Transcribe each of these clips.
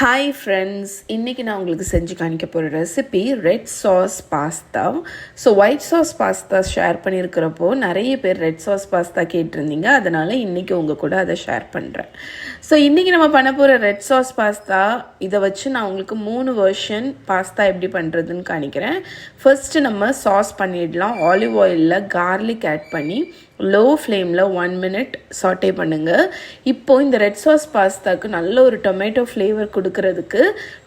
Hi friends, இன்றைக்கி நான் உங்களுக்கு செஞ்சு காணிக்க போகிற recipe red sauce pasta. So white sauce pasta share பண்ணியிருக்கிறப்போ நிறைய பேர் ரெட் சாஸ் பாஸ்தா கேட்டிருந்தீங்க. அதனால் இன்றைக்கி உங்கள் கூட அதை ஷேர் பண்ணுறேன். ஸோ இன்றைக்கி நம்ம பண்ண போகிற ரெட் சாஸ் பாஸ்தா, இதை வச்சு நான் உங்களுக்கு 3 வெர்ஷன் பாஸ்தா எப்படி பண்ணுறதுன்னு காணிக்கிறேன். ஃபர்ஸ்ட்டு நம்ம சாஸ் பண்ணிடலாம். ஆலிவ் ஆயிலில் கார்லிக் ஆட் பண்ணி லோ ஃப்ளேமில் 1 minute சாட்டே பண்ணுங்கள். இப்போது இந்த ரெட் சாஸ் பாஸ்தாவுக்கு நல்ல ஒரு டொமேட்டோ ஃப்ளேவர் கொடுக்கறதுக்கு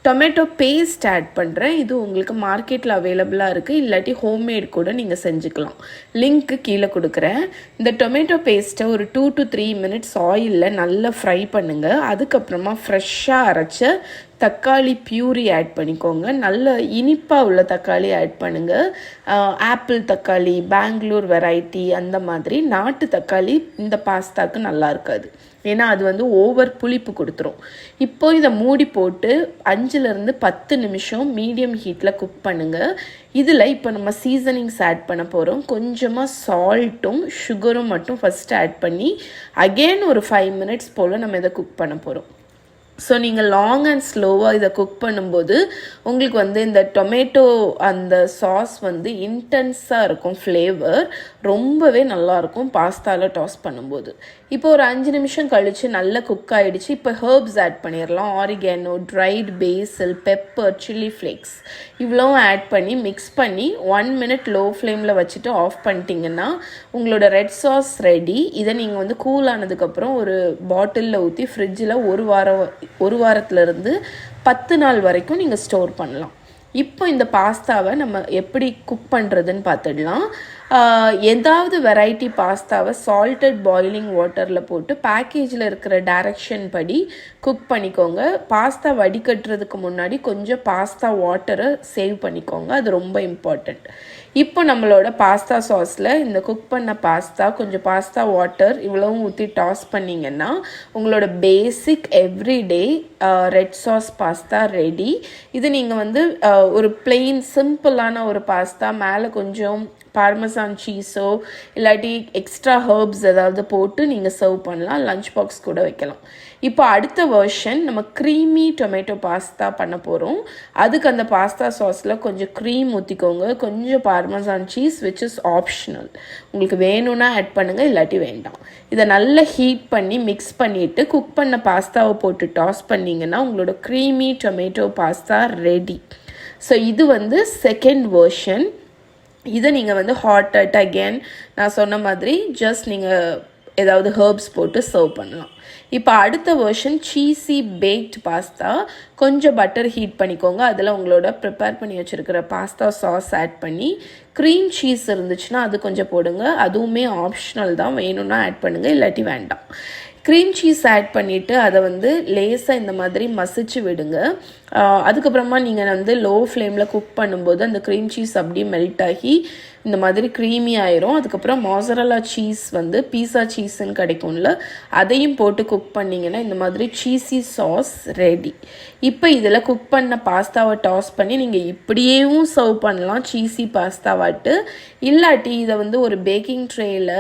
டொமேட்டோ பேஸ்ட் ஆட் பண்ணுறேன். இது உங்களுக்கு மார்க்கெட்டில் அவைலபிளாக இருக்குது, இல்லாட்டி ஹோம்மேட் கூட நீங்கள் செஞ்சுக்கலாம். லிங்க்கு கீழே கொடுக்குறேன். இந்த டொமேட்டோ பேஸ்ட்டை ஒரு 2 to 3 minutes ஆயிலில் நல்லா ஃப்ரை பண்ணுங்கள். அதுக்கப்புறமா ஃப்ரெஷ்ஷாக அரைச்ச தக்காளி பியூரி ஆட் பண்ணிக்கோங்க. நல்ல இனிப்பாக உள்ள தக்காளி ஆட் பண்ணுங்கள். ஆப்பிள் தக்காளி, பெங்களூர் வெரைட்டி, அந்த மாதிரி நாட்டு தக்காளி இந்த பாஸ்தாவுக்கு நல்லா இருக்காது, ஏன்னா அது ஓவர் புளிப்பு கொடுத்துரும். இப்போ இதை மூடி போட்டு 5-10 நிமிஷம் மீடியம் ஹீட்டில் குக் பண்ணுங்கள். இதில் இப்போ நம்ம சீசனிங்ஸ் ஆட் பண்ண போகிறோம். கொஞ்சமாக சால்ட்டும் சுகரும் மட்டும் ஃபஸ்ட்டு ஆட் பண்ணி அகெயின் ஒரு 5 minutes போல் நம்ம இதை குக் பண்ண போகிறோம். ஸோ நீங்கள் லாங் அண்ட் ஸ்லோவாக இதை குக் பண்ணும்போது உங்களுக்கு இந்த டொமேட்டோ அந்த சாஸ் இன்டென்ஸாக இருக்கும். ஃப்ளேவர் ரொம்பவே நல்லாயிருக்கும் பாஸ்தாவில் டாஸ் பண்ணும்போது. இப்போ ஒரு 5 நிமிஷம் கழித்து நல்லா குக் ஆகிடுச்சு. இப்போ ஹர்ப்ஸ் ஆட் பண்ணிடலாம். ஆரிகேனோ, ட்ரைட் பேசில், பெப்பர், சில்லி ஃப்ளேக்ஸ் இவ்வளோ ஆட் பண்ணி மிக்ஸ் பண்ணி 1 minute லோ ஃப்ளேமில் வச்சுட்டு ஆஃப் பண்ணிட்டீங்கன்னா உங்களோட ரெட் சாஸ் ரெடி. இதை நீங்கள் கூல் ஆனதுக்கப்புறம் ஒரு பாட்டிலில் ஊற்றி ஃப்ரிட்ஜில் ஒரு வாரத்துலேருந்து 10 நாள் வரைக்கும் நீங்கள் ஸ்டோர் பண்ணலாம். இப்போ இந்த பாஸ்தாவை நம்ம எப்படி குக் பண்ணுறதுன்னு பார்த்துடலாம். ஏதாவது வெரைட்டி பாஸ்தாவை சால்டட் பாயிலிங் வாட்டரில் போட்டு பேக்கேஜில் இருக்கிற டைரக்ஷன் படி குக் பண்ணிக்கோங்க. பாஸ்தா வடிகட்டுறதுக்கு முன்னாடி கொஞ்சம் பாஸ்தா வாட்டரை சேவ் பண்ணிக்கோங்க, அது ரொம்ப இம்பார்ட்டண்ட். இப்போ நம்மளோட பாஸ்தா சாஸில் இந்த குக் பண்ண பாஸ்தா, கொஞ்சம் பாஸ்தா வாட்டர் இவ்வளவும் ஊற்றி டாஸ் பண்ணிங்கன்னா உங்களோட basic everyday red sauce pasta ready. இது நீங்கள் ஒரு பிளெயின் சிம்பிளான ஒரு பாஸ்தா மேலே கொஞ்சம் பார்மசான் சீஸோ இல்லாட்டி எக்ஸ்ட்ரா ஹர்ப்ஸ் ஏதாவது போட்டு நீங்கள் சர்வ் பண்ணலாம். லஞ்ச் பாக்ஸ் கூட வைக்கலாம். இப்போ அடுத்த வெர்ஷன் நம்ம க்ரீமி டொமேட்டோ பாஸ்தா பண்ண போகிறோம். அதுக்கு அந்த பாஸ்தா சாஸில் கொஞ்சம் க்ரீம் ஊற்றிக்கோங்க, கொஞ்சம் parmesan cheese which is optional. உங்களுக்கு வேணும்னா ஆட் பண்ணுங்கள், இல்லாட்டி வேண்டாம். இதை நல்லா ஹீட் பண்ணி மிக்ஸ் பண்ணிவிட்டு குக் பண்ண பாஸ்தாவை போட்டு டாஸ் பண்ணிங்கன்னா உங்களோட creamy tomato pasta ready. So இது செகண்ட் வெர்ஷன். இதை நீங்கள் ஹாட் அகேன் நான் சொன்ன மாதிரி ஜஸ்ட் நீங்கள் ஏதாவது ஹர்ப்ஸ் போட்டு சர்வ் பண்ணலாம். இப்போ அடுத்த வெர்ஷன் சீஸி பேக்ட் பாஸ்தா. கொஞ்சம் பட்டர் ஹீட் பண்ணிக்கோங்க. அதில் உங்களோட ப்ரிப்பேர் பண்ணி வச்சுருக்கிற பாஸ்தா சாஸ் ஆட் பண்ணி க்ரீம் சீஸ் இருந்துச்சுன்னா அது கொஞ்சம் போடுங்க. அதுவுமே ஆப்ஷனல் தான், வேணும்னா ஆட் பண்ணுங்கள், இல்லாட்டி வேண்டாம். க்ரீம் சீஸ் ஆட் பண்ணிவிட்டு அதை லேசாக இந்த மாதிரி மசிச்சு விடுங்க. அதுக்கப்புறமா நீங்கள் லோ ஃப்ளேமில் குக் பண்ணும்போது அந்த க்ரீம் சீஸ் அப்படியே மெல்ட் ஆகி இந்த மாதிரி க்ரீமி ஆயிரும். அதுக்கப்புறம் மொசரல்லா சீஸ் பீஸா சீஸ்ன்னு கிடைக்கும்ல, அதையும் போட்டு குக் பண்ணிங்கன்னா இந்த மாதிரி சீஸி சாஸ் ரெடி. இப்போ இதில் குக் பண்ண பாஸ்தாவை டாஸ் பண்ணி நீங்கள் இப்படியேவும் சர்வ் பண்ணலாம் சீஸி பாஸ்தாவாட்டு. இல்லாட்டி இதை ஒரு பேக்கிங் ட்ரேயில்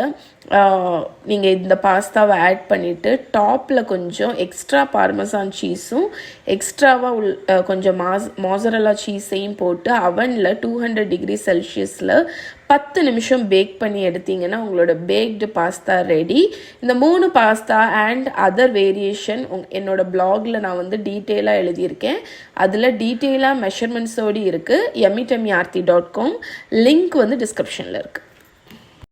நீங்கள் இந்த பாஸ்தாவை ஆட் பண்ணிவிட்டு டாப்பில் கொஞ்சம் எக்ஸ்ட்ரா பார்மசான் சீஸும் எக்ஸ்ட்ராவாக கொஞ்சம் மொசரல்லா சீஸையும் போட்டு அவனில் 200 degree Celsius 10 நிமிஷம் பேக் பண்ணி எடுத்தீங்கன்னா உங்களோட பேக்டு பாஸ்தா ரெடி. இந்த 3 பாஸ்தா அண்ட் அதர் வேரியேஷன் என்னோட பிளாகில் நான் டீட்டெயிலாக எழுதியிருக்கேன். அதில் டீட்டெயிலாக மெஷர்மெண்ட்ஸோடு இருக்குது. yummy.com லிங்க் டிஸ்கிரிப்ஷனில் இருக்குது.